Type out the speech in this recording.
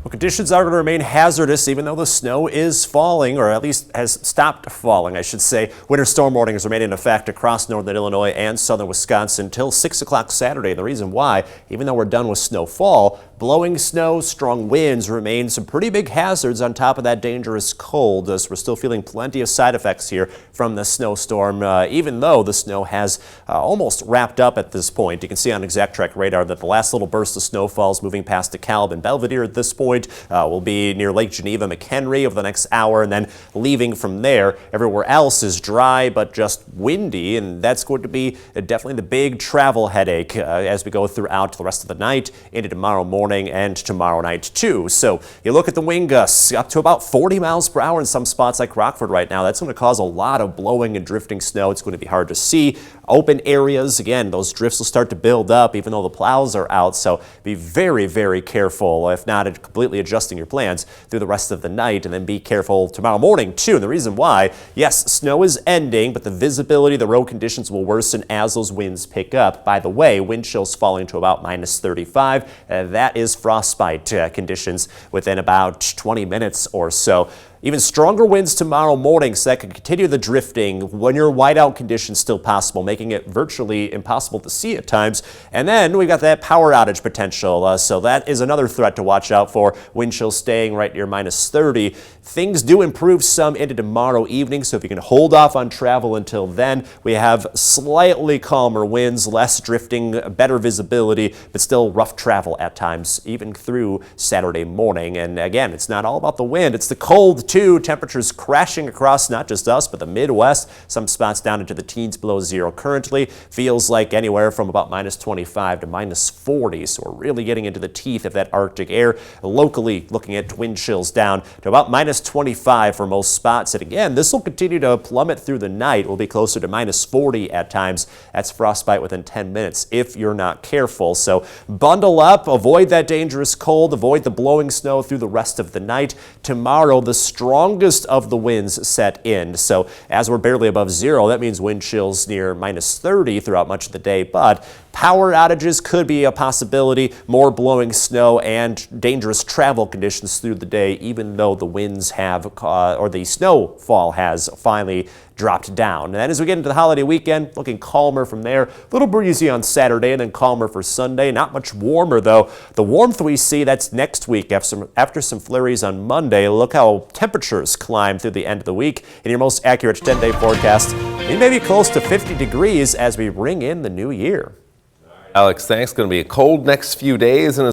Well, conditions are going to remain hazardous even though the snow is falling, or at least has stopped falling, I should say. Winter storm warnings remain in effect across northern Illinois and southern Wisconsin until 6 o'clock Saturday. The reason why, even though we're done with snowfall, blowing snow, strong winds remain some pretty big hazards on top of that dangerous cold. So we're still feeling plenty of side effects here from the snowstorm, even though the snow has almost wrapped up at this point. You can see on Exact Track radar that the last little burst of snowfall is moving past DeKalb and Belvedere at this point. Will be near Lake Geneva, McHenry over the next hour, and then leaving from there. Everywhere else is dry but just windy, and that's going to be definitely the big travel headache as we go throughout the rest of the night into tomorrow morning and tomorrow night too. So you look at the wind gusts up to about 40 miles per hour in some spots like Rockford right now. That's going to cause a lot of blowing and drifting snow. It's going to be hard to see. Open areas, again, those drifts will start to build up even though the plows are out. So be very, very careful, if not completely adjusting your plans through the rest of the night, and then be careful tomorrow morning too. And the reason why, yes, snow is ending, but the visibility, the road conditions will worsen as those winds pick up. By the way, wind chills falling to about minus 35. That is frostbite conditions within about 20 minutes or so. Even stronger winds tomorrow morning, so that could continue the drifting when your whiteout conditions still possible, making it virtually impossible to see at times. And then we've got that power outage potential, so that is another threat to watch out for. Wind chills staying right near minus 30. Things do improve some into tomorrow evening, so if you can hold off on travel until then, we have slightly calmer winds, less drifting, better visibility, but still rough travel at times, even through Saturday morning. And again, it's not all about the wind, it's the cold too. Temperatures crashing across not just us, but the Midwest. Some spots down into the teens below zero currently. Feels like anywhere from about minus 25 to minus 40. So we're really getting into the teeth of that Arctic air. Locally, looking at wind chills down to about minus 25 for most spots. And again, this will continue to plummet through the night. We'll be closer to minus 40 at times. That's frostbite within 10 minutes if you're not careful. So bundle up, avoid that dangerous cold, avoid the blowing snow through the rest of the night. Tomorrow, the strongest of the winds set in. So as we're barely above zero, that means wind chills near minus 30 throughout much of the day, but power outages could be a possibility, more blowing snow and dangerous travel conditions through the day, even though the winds have, or the snowfall has finally dropped down. And as we get into the holiday weekend, looking calmer from there. A little breezy on Saturday and then calmer for Sunday. Not much warmer though. The warmth we see, that's next week after some flurries on Monday. Look how temperatures climb through the end of the week. In your most accurate 10-day forecast, it may be close to 50 degrees as we ring in the new year. Alex, thanks. Going to be a cold next few days. And